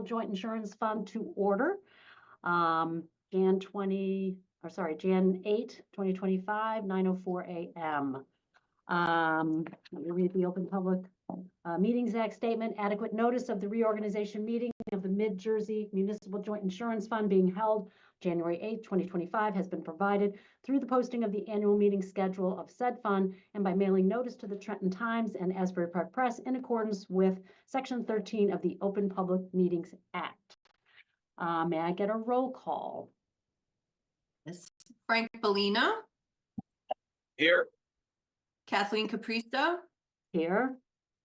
Joint Insurance Fund to order. Jan 8, 2025, 9:04 a.m. Let me read the Open Public Meetings Act statement. Adequate notice of the reorganization meeting of the Mid Jersey Municipal Joint Insurance Fund being held January 8, 2025 has been provided through the posting of the annual meeting schedule of said fund and by mailing notice to the Trenton Times and Asbury Park Press in accordance with Section 13 of the Open Public Meetings Act. May I get a roll call? Yes. Frank Bellino. Here. Kathleen Capristo. Here.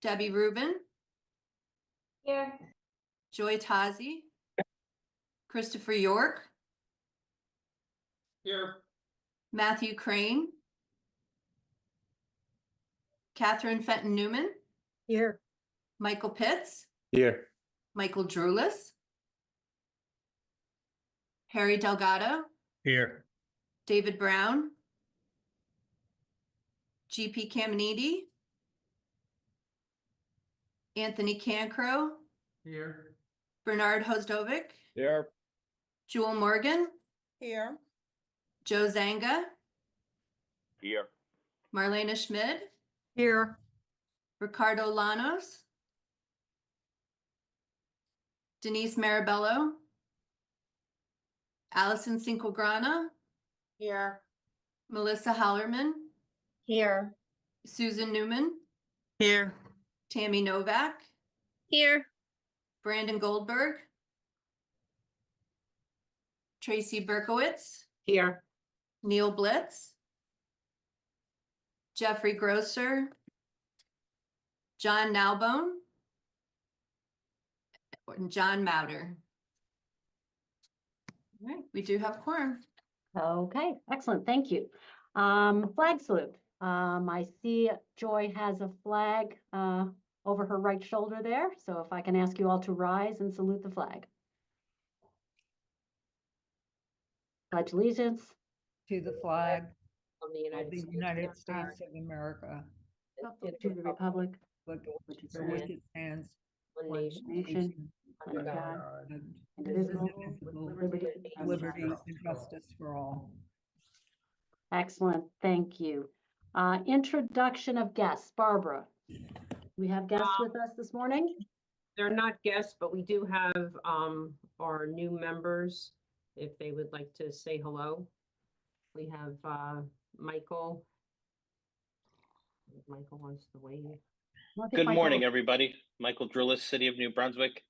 Debbie Rubin. Here. Joy Tazi. Christopher York. Here. Matthew Crane. Catherine Fenton Newman. Here. Michael Pitts. Here. Michael Drulis. Harry Delgado. Here. David Brown. GP Caminiti. Anthony Cancro. Here. Bernard Hosdovic. Here. Jewel Morgan. Here. Joe Zanga. Here. Marlena Schmid. Here. Ricardo Llanos. Denise Marabello. Allison Cinquegrana. Here. Melissa Hallerman. Here. Susan Newman. Here. Tammy Novak. Here. Brandon Goldberg. Tracy Berkowitz. Here. Neil Blitz. Jeffrey Grosser. John Nalbone. And John Mauder. All right, we do have quorum. Okay, excellent. Thank you. Flag salute. I see Joy has a flag over her right shoulder there. So if I can ask you all to rise and salute the flag. Pledge allegiance. To the flag Of the of the United States of America, To the republic. which Which is for which it stands, one nation, Nation. under under God, God, indivisible, indivisible, with liberty and liberty justice. and justice for all. Excellent. Thank you. Introduction of guests. Barbara. We have guests with us this morning. They're not guests, but we do have our new members, if they would like to say hello. We have Michael. Michael wants to wave. I think Good Michael- morning, everybody. Michael Drulis, City of New Brunswick.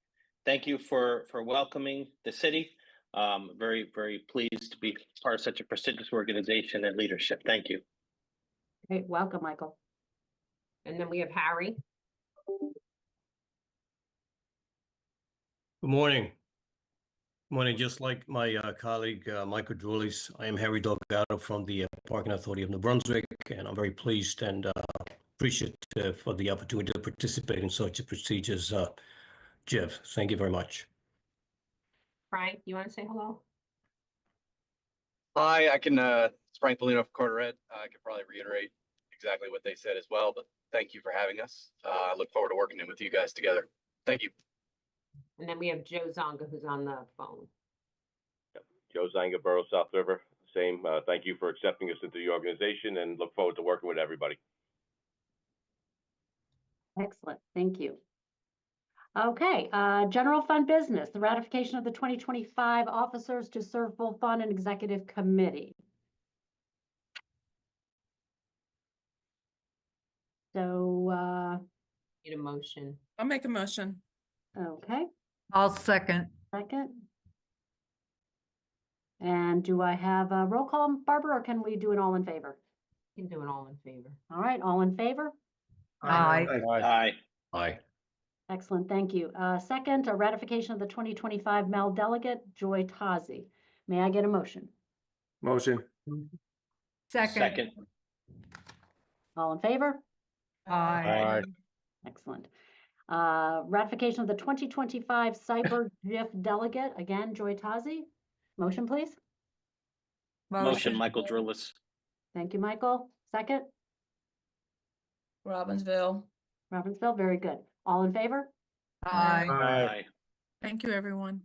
Thank you for welcoming the city. Very, very pleased to be part of such a prestigious organization and leadership. Thank you. Great. Welcome, Michael. And then we have Harry. Good morning. Morning, just like my colleague, Michael Drulis, I am Harry Delgado from the Parking Authority of New Brunswick, and I'm very pleased and appreciative for the opportunity to participate in such a prestigious JIF. Thank you very much. Frank, you want to say hello? Hi, I can, it's Frank Bellino from Carteret. I could probably reiterate exactly what they said as well, but thank you for having us. I look forward to working with you guys together. Thank you. And then we have Joe Zonga, who's on the phone. Joe Zanga, Borough South River, same. Thank you for accepting us into the organization and look forward to working with everybody. Excellent. Thank you. Okay, general fund business, the ratification of the 2025 officers to serve full fund and executive committee. So, Need a motion. I'll make a motion. okay, I'll second. second. And do I have a roll call, Barbara, or can we do it all in favor? You can do it all in favor. All right, all in favor? Aye. Aye. Aye. Excellent, thank you. Second, a ratification of the 2025 Mel Delegate, Joy Tazi. May I get a motion? Motion. Second. All in favor? Aye. Excellent. Ratification of the 2025 Cyber JIF Delegate, again, Joy Tazi. Motion, please. Motion, Michael Drulis. Thank you, Michael. Second, Robbinsville. Robbinsville, very good. All in favor? Aye. Aye. Thank you, everyone.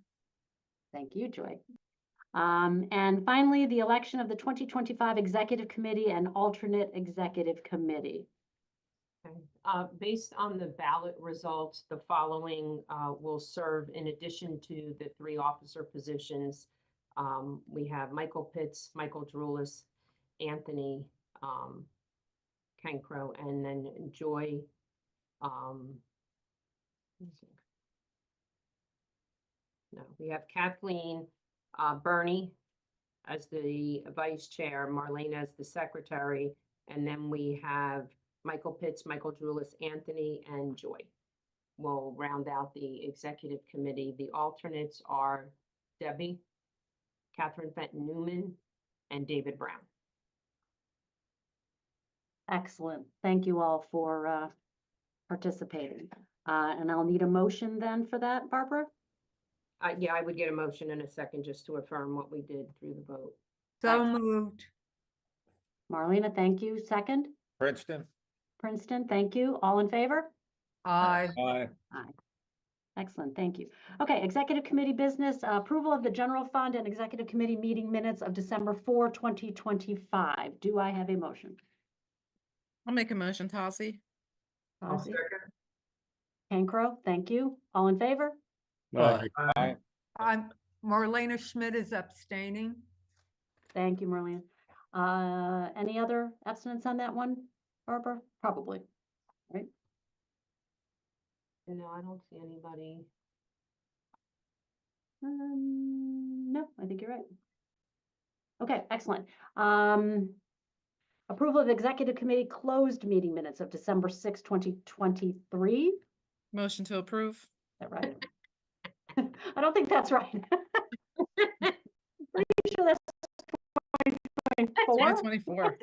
Thank you, Joy. And finally, the election of the 2025 Executive Committee and alternate Executive Committee. Okay. Based on the ballot results, the following will serve in addition to the 3 officer positions. We have Michael Pitts, Michael Droulis, Anthony Cancro, and then Joy. No, we have Kathleen Bernie as the vice chair, Marlene as the secretary, and then we have Michael Pitts, Michael Droulis, Anthony, and Joy. We'll round out the executive committee. The alternates are Debbie, Catherine Fenton Newman, and David Brown. Excellent. Thank you all for participating. And I'll need a motion then for that, Barbara? Yeah, I would get a motion in a second just to affirm what we did through the vote. So moved. Marlena, thank you. Second? Princeton. Princeton, thank you. All in favor? Aye. Aye. Excellent, thank you. Okay, executive committee business, approval of the general fund and executive committee meeting minutes of December 4, 2025. Do I have a motion? I'll make a motion, Tazi. Ozzy? Cancro, thank you. All in favor? Aye. Aye. Marlena Schmidt is abstaining. Thank you, Marlene. Any other abstinence on that one, Barbara? Probably, right? No, I don't see anybody. No, I think you're right. Okay, excellent. Approval of executive committee closed meeting minutes of December 6, 2023. Is Motion to approve. that right? I don't think that's right. Pretty sure that's 2024. 2024.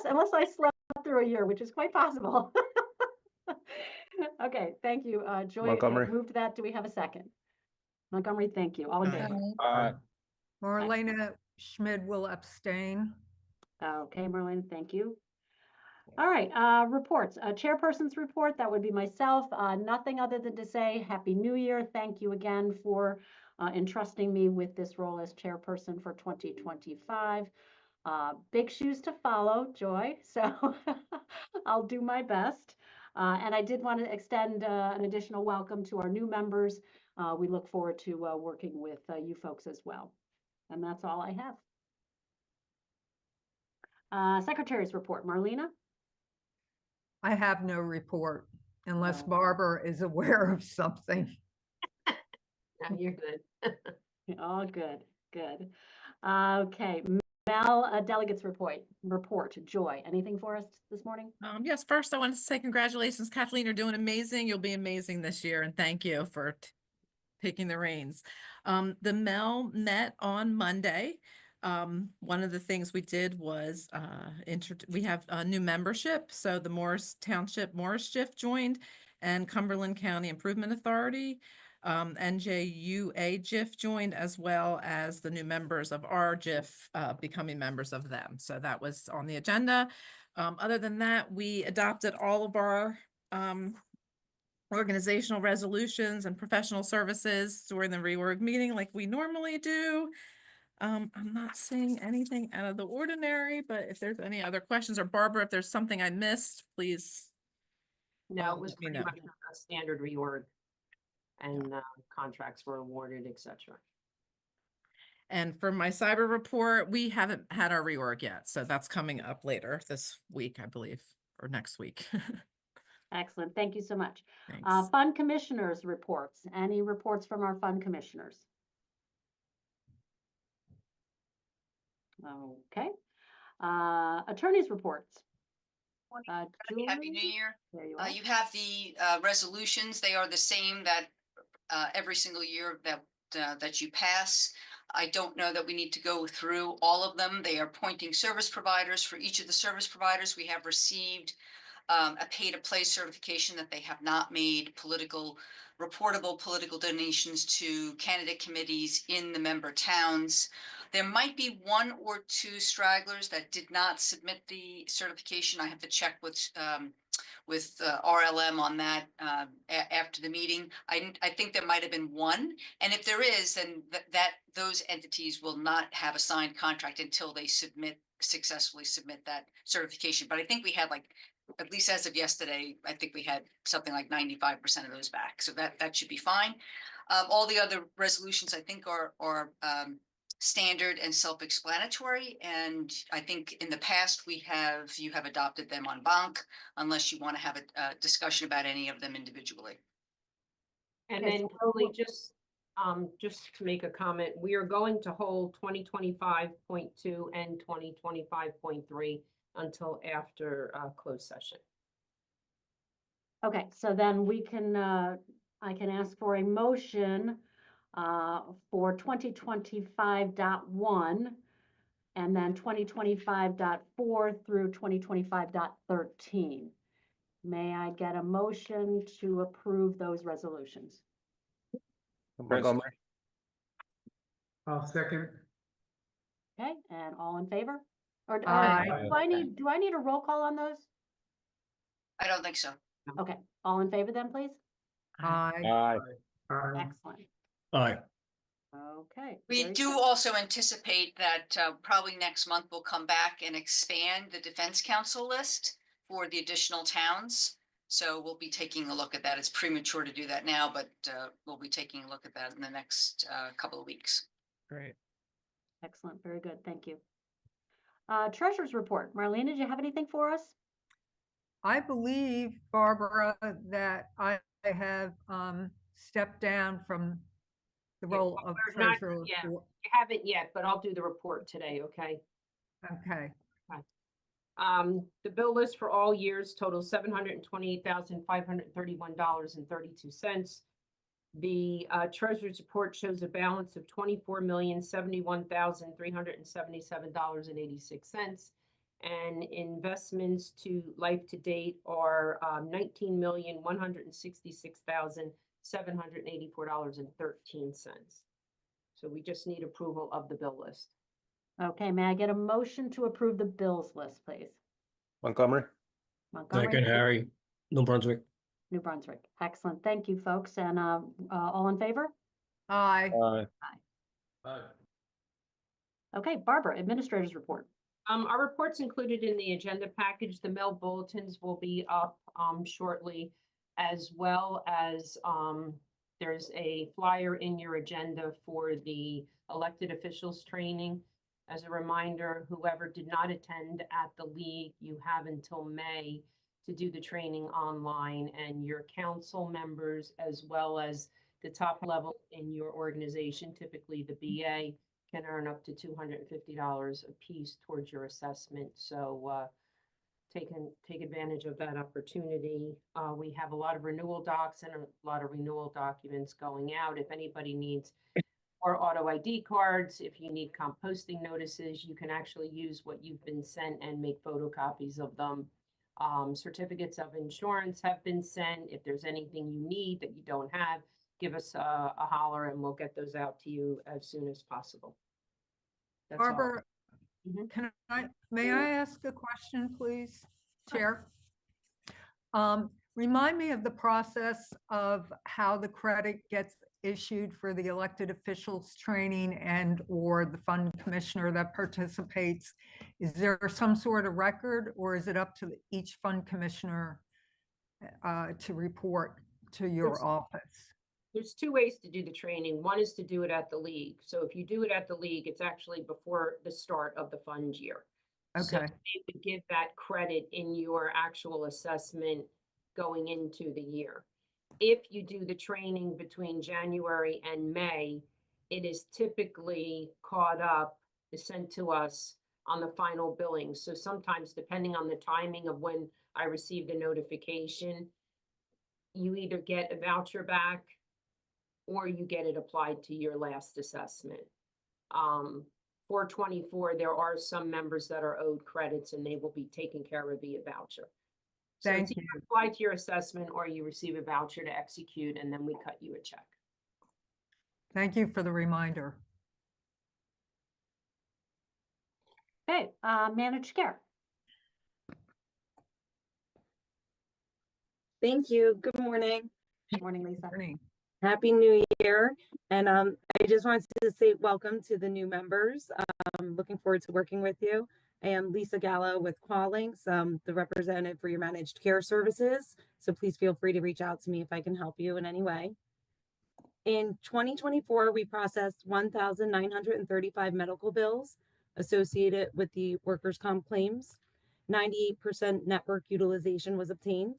Unless I slept through a year, which is quite possible. Okay, thank you. Joy Montgomery. moved that. Do we have a second? Montgomery, thank you. All in Aye. favor? Aye. Marlena Schmidt will abstain. Okay, Marlene, thank you. All right, reports. Chairperson's report, that would be myself. Nothing other than to say Happy New Year. Thank you again for entrusting me with this role as chairperson for 2025. Big shoes to follow, Joy, so I'll do my best. And I did want to extend an additional welcome to our new members. We look forward to working with you folks as well. And that's all I have. Secretary's report, Marlena? I have no report unless Oh. Barbara is aware of something. No, you're good. All good, good. Okay, Mel, delegates report. Joy, anything for us this morning? Yes, first I wanted to say congratulations, Kathleen, you're doing amazing. You'll be amazing this year, and thank you for taking the reins. The Mel met on Monday. One of the things we did was we have a new membership. So the Morris Township Morris JIF joined, and Cumberland County Improvement Authority, NJUA JIF joined, as well as the new members of our JIF becoming members of them. So that was on the agenda. Other than that, we adopted all of our organizational resolutions and professional services during the reorg meeting like we normally do. I'm not seeing anything out of the ordinary, but if there's any other questions, or Barbara, if there's something I missed, please. No, it was let me pretty know. much a standard reorg, and contracts were awarded, etc. And for my cyber report, we haven't had our reorg yet, so that's coming up later this week, I believe, or next week. Excellent, thank you so much. Thanks. Fund commissioners reports. Any reports from our fund commissioners? Okay. Attorneys reports. Happy New Julie? Year. There you are. You have the resolutions. They are the same that every single year that you pass. I don't know that we need to go through all of them. They are appointing service providers. For each of the service providers, we have received a pay-to-play certification that they have not made reportable political donations to candidate committees in the member towns. There might be one or two stragglers that did not submit the certification. I have to check with with RLM on that after the meeting. I think there might have been one, and if there is, then those entities will not have a signed contract until they successfully submit that certification. But I think we had like, at least as of yesterday, I think we had something like 95% of those back. So that should be fine. All the other resolutions I think are standard and self-explanatory. And I think in the past you have adopted them en banc, unless you want to have a discussion about any of them individually. And Okay, then so Julie, just to make a comment, we are going to hold 2025.2 and 2025.3 until after closed session. Okay, so then we can, I can ask for a motion for 2025.1 and then 2025.4 through 2025.13. May I get a motion to approve those resolutions? Montgomery. I'll second. Okay, and all in favor? Or Aye. do I need a roll call on those? I don't think so. Okay, all in favor then, please? Aye. Aye. Excellent. Aye. Okay. We very do good. also anticipate that probably next month we'll come back and expand the Defense Council list for the additional towns. So we'll be taking a look at that. It's premature to do that now, but we'll be taking a look at that in the next couple of weeks. Great. Excellent, very good, thank you. Treasurer's report. Marlene, did you have anything for us? I believe, Barbara, that I have stepped down from the Yeah, role of we're not- treasurer. yeah. You haven't yet, but I'll do the report today, okay? Okay, The bill list for all years totals $728,531.32. The treasurer's report shows a balance of $24,071,377.86. And investments to life to date are $19,166,784.13. So we just need approval of the bill list. Okay, may I get a motion to approve the bills list, please? Montgomery. Montgomery, Second, Harry, New Brunswick. New Brunswick. Excellent, thank you, folks, and all in favor? aye. Aye. Okay, Barbara, Administrator's report. Our report's included in the agenda package. The mail bulletins will be up shortly, as well as there's a flyer in your agenda for the elected officials training. As a reminder, whoever did not attend at the league, you have until May to do the training online, and your council members, as well as the top level in your organization, typically the BA, can earn up to $250 a piece towards your assessment. So take advantage of that opportunity. We have a lot of renewal docs and a lot of renewal documents going out. If anybody needs more auto ID cards, if you need composting notices, you can actually use what you've been sent and make photocopies of them. Certificates of insurance have been sent. If there's anything you need that you don't have, give us a holler and we'll get those out to you as soon as possible. That's all. Barbara, Mhm. may I ask a question, please, Chair? Remind me of the process of how the credit gets issued for the elected officials training and or the fund commissioner that participates. Is there some sort of record, or is it up to each fund commissioner to report to your office? There's two ways to do the training. One is to do it at the league. So if you do it at the league, it's actually before the start of the fund year. So Okay, they would give that credit in your actual assessment going into the year. If you do the training between January and May, it is typically caught up, is sent to us on the final billing. So sometimes, depending on the timing of when I received a notification, you either get a voucher back or you get it applied to your last assessment. For 24, there are some members that are owed credits and they will be taken care of via voucher. So it's thank you. either applied to your assessment or you receive a voucher to execute and then we cut you a check. Thank you for the reminder. Okay, managed care. Thank you. Good morning. Good morning, Lisa. Morning. Happy New Year. And I just wanted to say welcome to the new members. Looking forward to working with you. I am Lisa Gallo with Qualinks, the representative for your managed care services. So please feel free to reach out to me if I can help you in any way. In 2024, we processed 1,935 medical bills associated with the workers' comp claims. 98% network utilization was obtained.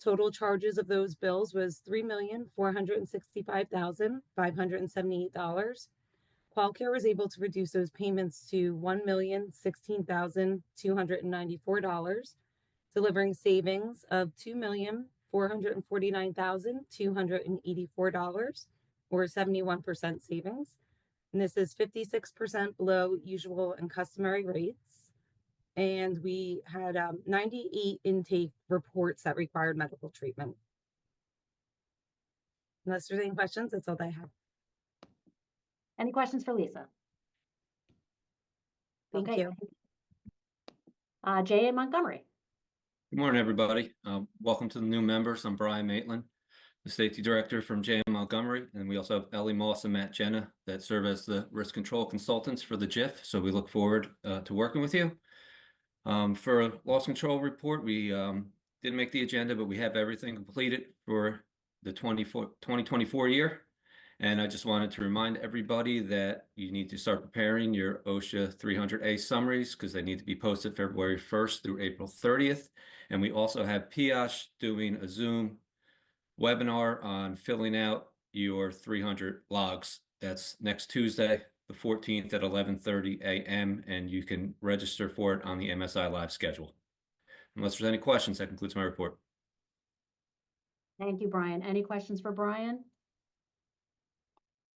Total charges of those bills was $3,465,578. QualCare was able to reduce those payments to $1,016,294, delivering savings of $2,449,284, or 71% savings. And this is 56% below usual and customary rates. And we had 98 intake reports that required medical treatment. Unless there's any questions, that's all I have. Any questions for Lisa? Thank Okay. you. Jay in Montgomery. Good morning, everybody. Welcome to the new members. I'm Brian Maitland, the safety director from JM Montgomery, and we also have Ellie Moss and Matt Jenna that serve as the risk control consultants for the JIF. So we look forward to working with you. For a loss control report, we didn't make the agenda, but we have everything completed for the 2024 year. And I just wanted to remind everybody that you need to start preparing your OSHA 300A summaries because they need to be posted February 1st through April 30th. And we also have PIASH doing a Zoom webinar on filling out your 300 logs. That's next Tuesday, the 14th at 11:30 a.m. and you can register for it on the MSI Live schedule. Unless there's any questions, that concludes my report. Thank you, Brian. Any questions for Brian?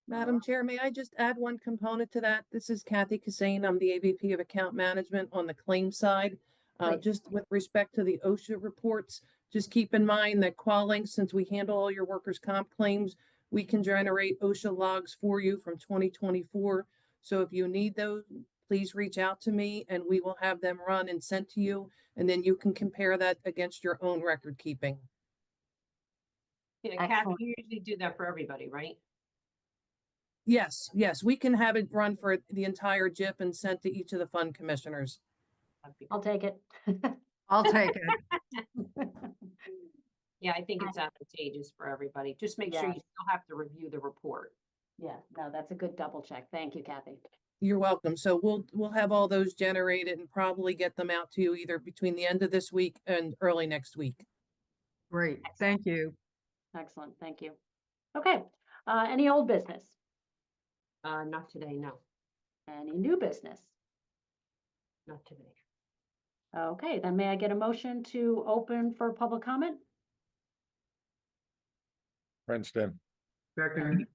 Madam Chair, may I just add one component to that? This is Kathy Kassane. I'm the AVP of Account Management on the claim side. Great. Just with respect to the OSHA reports, just keep in mind that Qualinks, since we handle all your workers' comp claims, we can generate OSHA logs for you from 2024. So if you need those, please reach out to me and we will have them run and sent to you. And then you can compare that against your own record keeping. Yeah, Kathy, Excellent. you usually do that for everybody, right? Yes, yes, we can have it run for the entire JIF and sent to each of the fund commissioners. I'll take it. I'll take it. Yeah, I think it's advantageous for everybody. Just make sure Yeah. you still have to review the report. Yeah, no, that's a good double check. Thank you, Kathy. You're welcome. So we'll have all those generated and probably get them out to you either between the end of this week and early next week. Great. Thank you. Excellent. Thank you. Okay. Any old business? Not today, no, Any new business? not today. Okay, then may I get a motion to open for public comment? Princeton. Second.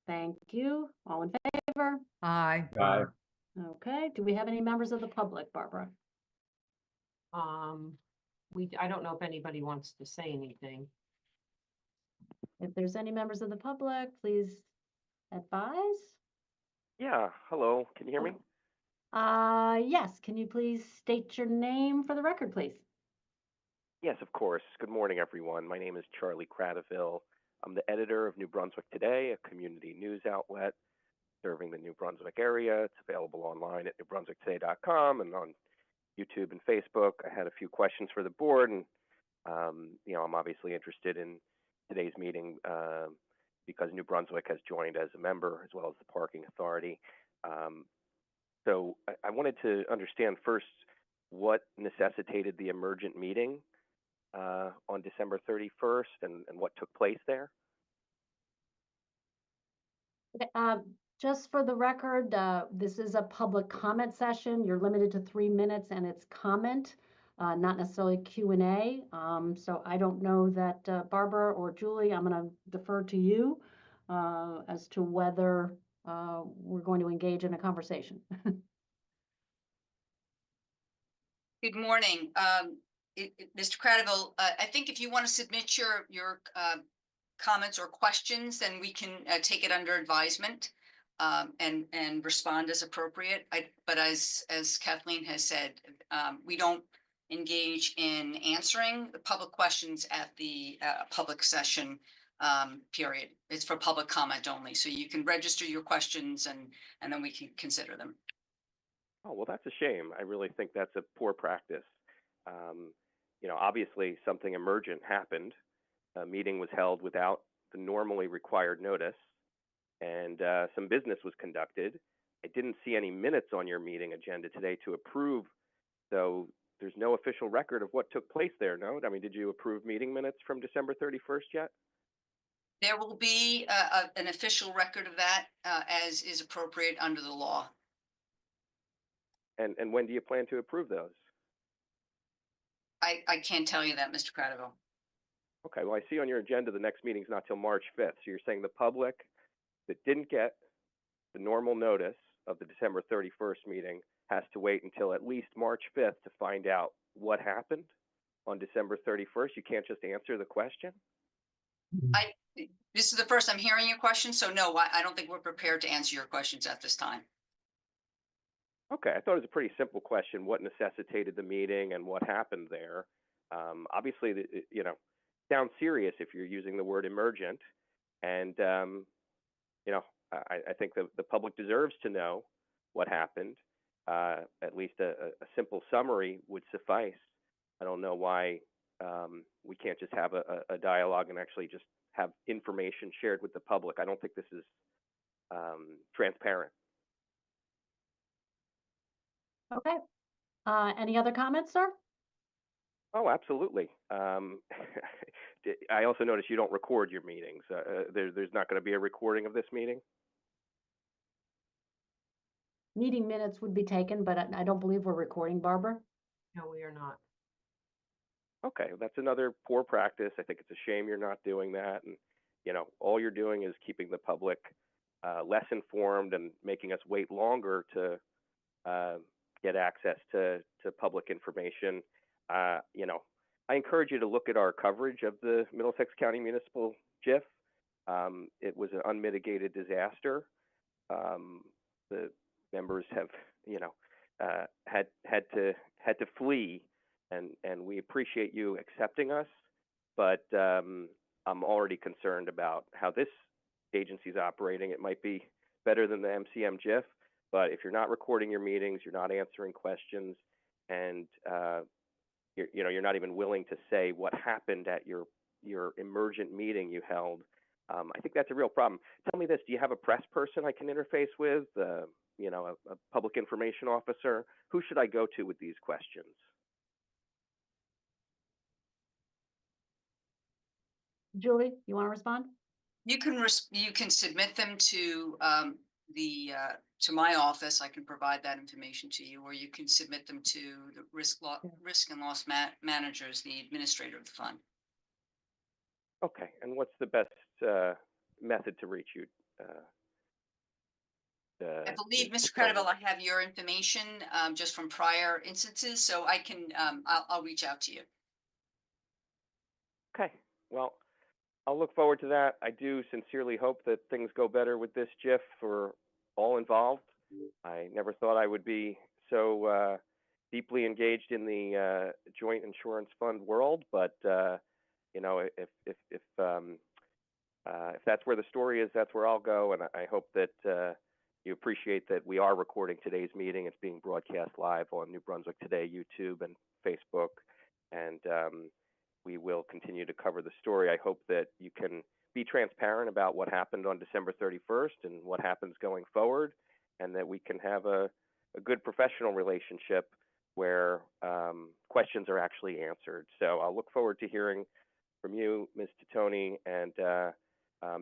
Thank you. All in favor? Aye. Aye. Okay, do we have any members of the public, Barbara? I don't know if anybody wants to say anything. If there's any members of the public, please advise. Yeah, hello, can you hear me? Yes, can you please state your name for the record, please? Yes, of course. Good morning, everyone. My name is Charlie Cradaville. I'm the editor of New Brunswick Today, a community news outlet serving the New Brunswick area. It's available online at newbrunswicktoday.com and on YouTube and Facebook. I had a few questions for the board, and I'm obviously interested in today's meeting because New Brunswick has joined as a member as well as the Parking Authority. So I wanted to understand first what necessitated the emergent meeting on December 31st and what took place there. Okay, just for the record, this is a public comment session. You're limited to 3 minutes and it's comment, not necessarily Q&A. So I don't know that Barbara or Julie, I'm going to defer to you as to whether we're going to engage in a conversation. Good morning. Mr. Cradaville, I think if you want to submit your comments or questions, then we can take it under advisement and respond as appropriate. But as Kathleen has said, we don't engage in answering the public questions at the public session period. It's for public comment only, so you can register your questions and then we can consider them. Oh, well, that's a shame. I really think that's a poor practice. Obviously something emergent happened. A meeting was held without the normally required notice, and some business was conducted. I didn't see any minutes on your meeting agenda today to approve, so there's no official record of what took place there, no? I mean, did you approve meeting minutes from December 31st yet? There will be an official record of that as is appropriate under the law. And when do you plan to approve those? I can't tell you that, Mr. Cradaville. Okay, well, I see on your agenda the next meeting's not till March 5th. So you're saying the public that didn't get the normal notice of the December 31st meeting has to wait until at least March 5th to find out what happened on December 31st? You can't just answer the question? This is the first I'm hearing your question, so no, I don't think we're prepared to answer your questions at this time. Okay, I thought it was a pretty simple question. What necessitated the meeting and what happened there? Obviously, sounds serious if you're using the word emergent. And, I think the public deserves to know what happened. At least a simple summary would suffice. I don't know why we can't just have a dialogue and actually just have information shared with the public. I don't think this is transparent. Okay. Any other comments, sir? Oh, absolutely. I also noticed you don't record your meetings. There's not going to be a recording of this meeting? Meeting minutes would be taken, but I don't believe we're recording, Barbara. No, we are not. Okay, that's another poor practice. I think it's a shame you're not doing that. And, all you're doing is keeping the public less informed and making us wait longer to get access to public information. I encourage you to look at our coverage of the Middlesex County Municipal JIF. It was an unmitigated disaster. The members have, had to flee, and we appreciate you accepting us. But I'm already concerned about how this agency is operating. It might be better than the MCM JIF, but if you're not recording your meetings, you're not answering questions, and you're not even willing to say what happened at your emergent meeting you held, I think that's a real problem. Tell me this: do you have a press person I can interface with? A public information officer? Who should I go to with these questions? Julie, you want to respond? You can submit them to to my office. I can provide that information to you, or you can submit them to the risk and loss managers, the administrator of the fund. Okay, and what's the best method to reach you? I believe, Mr. Cradaville, I have your information just from prior instances, so I can I'll reach out to you. Okay, well, I'll look forward to that. I do sincerely hope that things go better with this JIF for all involved. I never thought I would be so deeply engaged in the joint insurance fund world, but if that's where the story is, that's where I'll go. And I hope that you appreciate that we are recording today's meeting. It's being broadcast live on New Brunswick Today, YouTube, and Facebook, and we will continue to cover the story. I hope that you can be transparent about what happened on December 31st and what happens going forward, and that we can have a good professional relationship where questions are actually answered. So I'll look forward to hearing from you, Ms. Titoni, and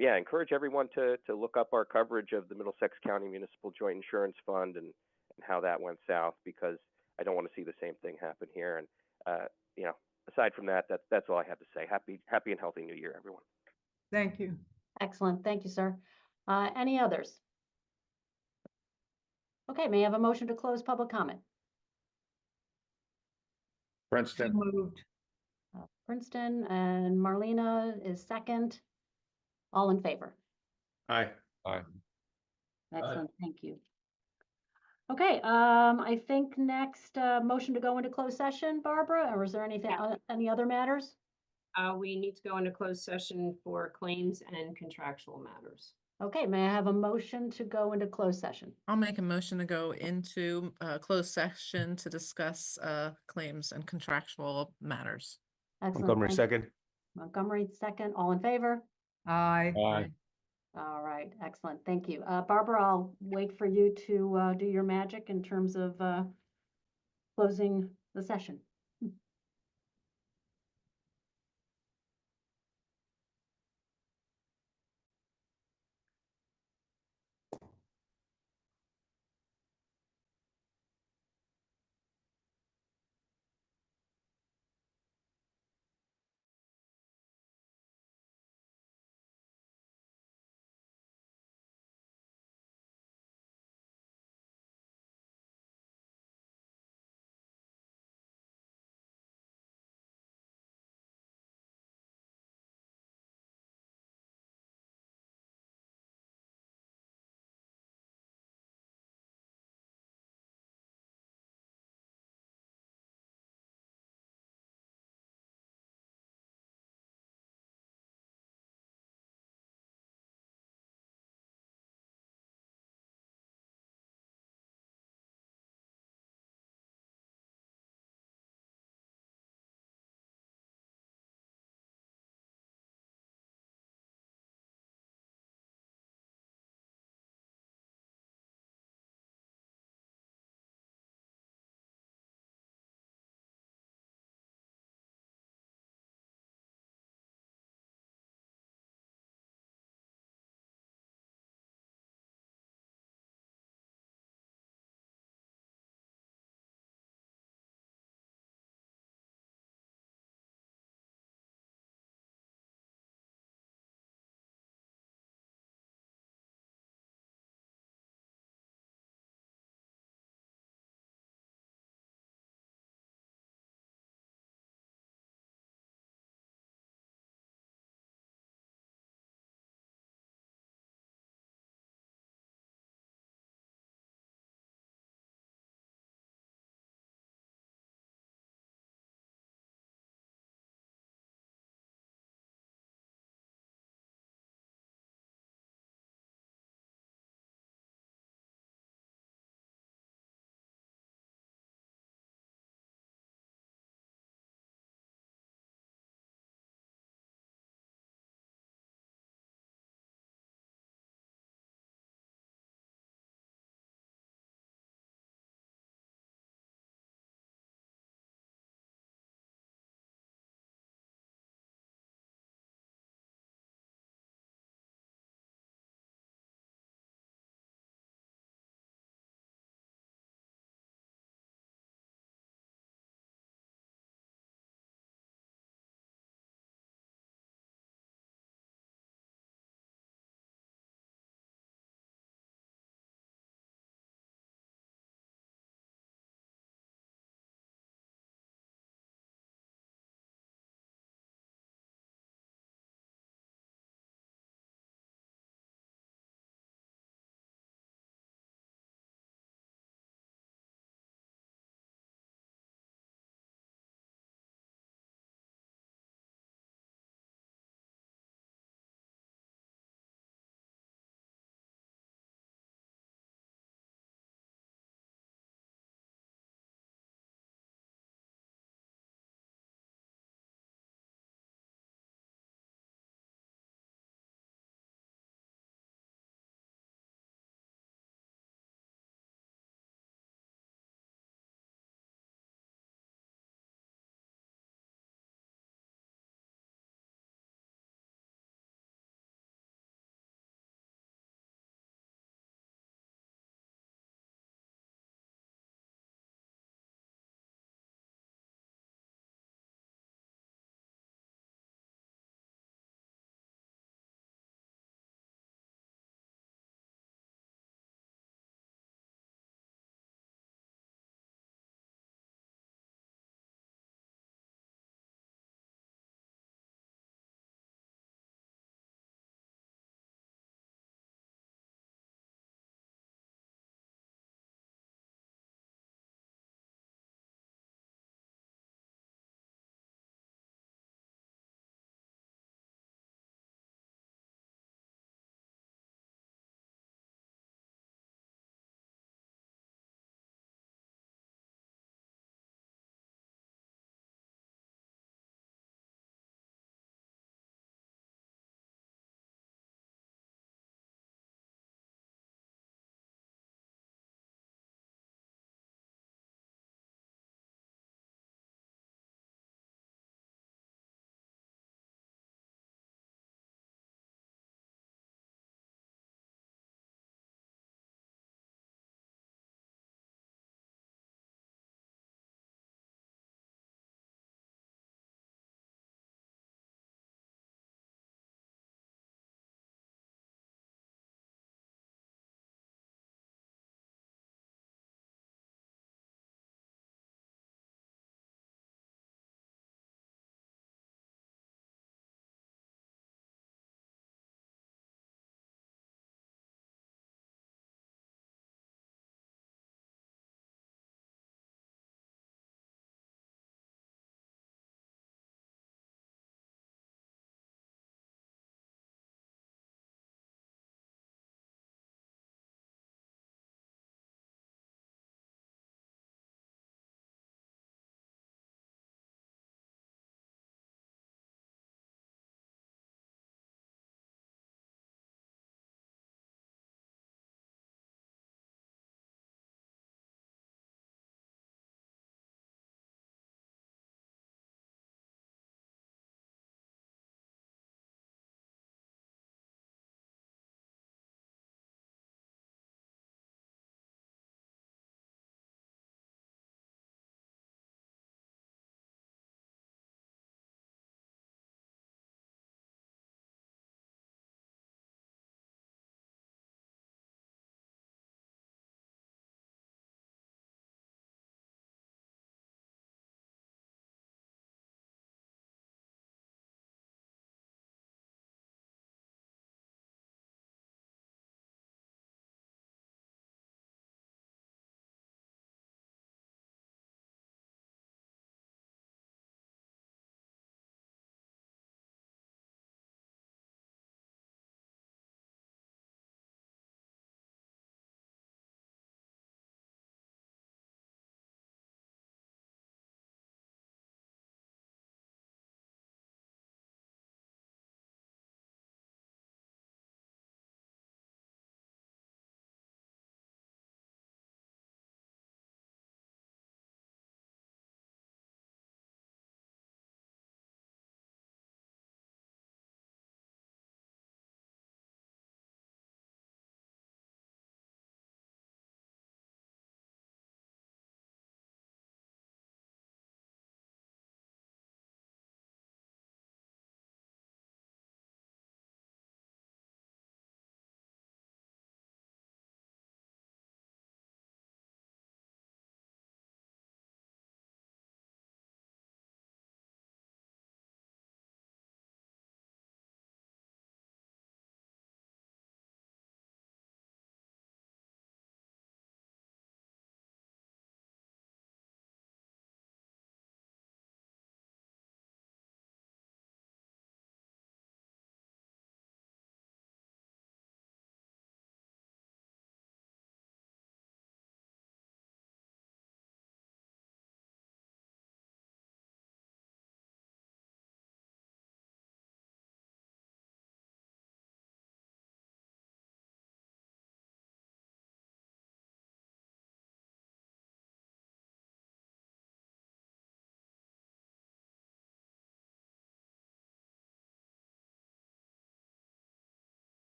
encourage everyone to look up our coverage of the Middlesex County Municipal Joint Insurance Fund and how that went south, because I don't want to see the same thing happen here. And aside from that, that's all I have to say. Happy and healthy New Year, everyone. Thank you. Excellent. Thank you, sir. Any others? Okay, may I have a motion to close public comment? Princeton. Moved. Princeton and Marlena is second. All in favor? Aye. Aye. Excellent. Thank you. Okay, I think next, motion to go into closed session, Barbara, or is there anything, Yeah. any other matters? We need to go into closed session for claims and contractual matters. Okay, may I have a motion to go into closed session? I'll make a motion to go into closed session to discuss claims and contractual matters. Excellent. Montgomery, thank- second. Montgomery, second. All in favor? Aye. Aye. All right, excellent. Thank you. Barbara, I'll wait for you to do your magic in terms of closing the session.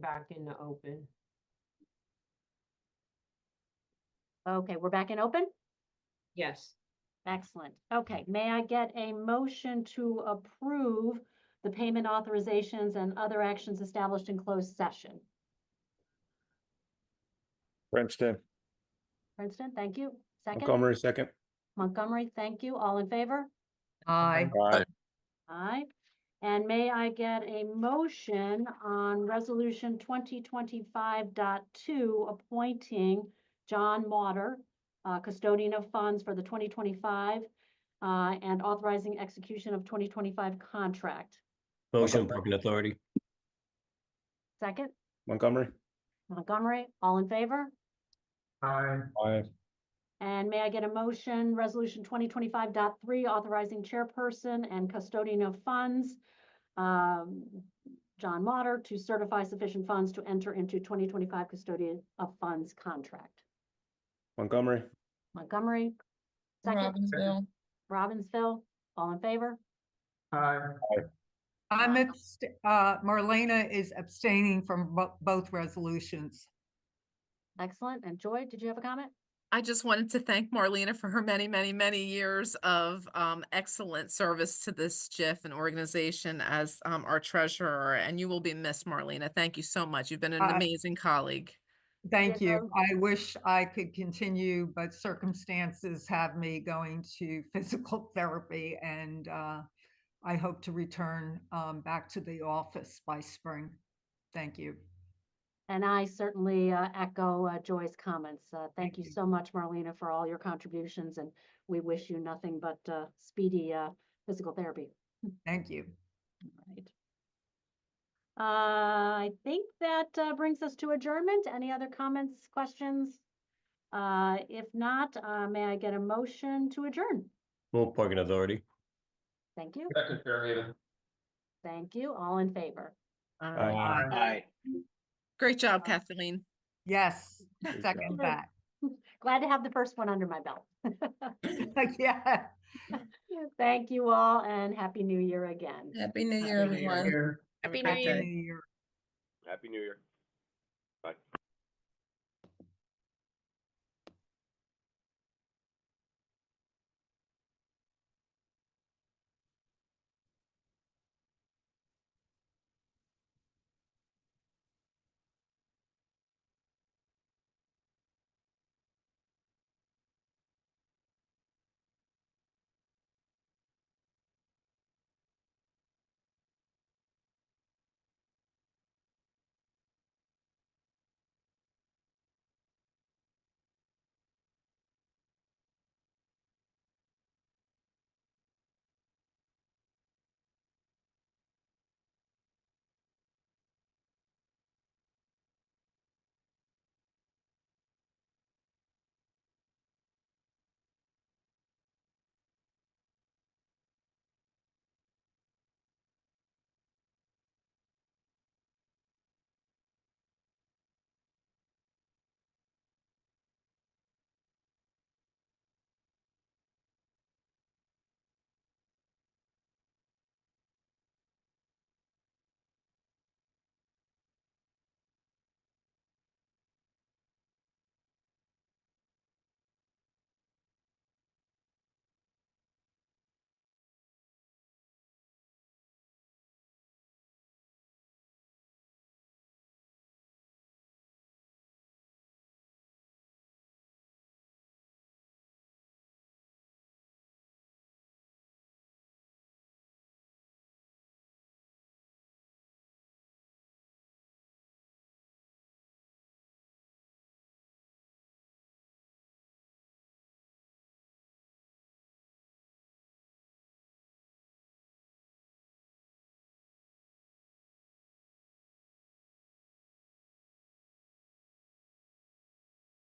Back in the open. Okay, we're back in open? Yes. Excellent. Okay, may I get a motion to approve the payment authorizations and other actions established in closed session? Princeton. Princeton, thank you. Second? Montgomery, second. Montgomery, thank you. All in favor? Aye. Aye. Aye. And may I get a motion on resolution 2025.2 appointing John Mauder, custodian of funds for the 2025, and authorizing execution of 2025 contract? Motion, Parking Authority. Second? Montgomery. Montgomery, all in favor? Aye. Aye. And may I get a motion, resolution 2025.3, authorizing chairperson and custodian of funds, John Mauder, to certify sufficient funds to enter into 2025 custodian of funds contract? Montgomery. Montgomery, second. Robbinsville. Robbinsville, all in favor? Aye. Marlena is abstaining from both resolutions. Excellent. And Joy, did you have a comment? I just wanted to thank Marlena for her many, many, many years of excellent service to this JIF and organization as our treasurer, and you will be missed, Marlena. Thank you so much. You've been an amazing colleague. Thank you. I wish I could continue, but circumstances have me going to physical therapy, and I hope to return back to the office by spring. Thank you. And I certainly echo Joy's comments. Thank you so much, Marlena, for all your contributions, and we wish you nothing but speedy physical therapy. Thank you. All right. I think that brings us to adjournment. Any other comments, questions? If not, may I get a motion to adjourn? Move Parking Authority. Thank you. Second, Fairhaven. Thank you. All in favor? Aye. Aye. Great job, Kathleen. Yes, Good second job. that. Glad to have the first one under my belt. Yeah. Thank you all, and Happy New Year again. Happy New Year, Happy New everyone. Year. Have a Happy great day. New Year. Happy New Year.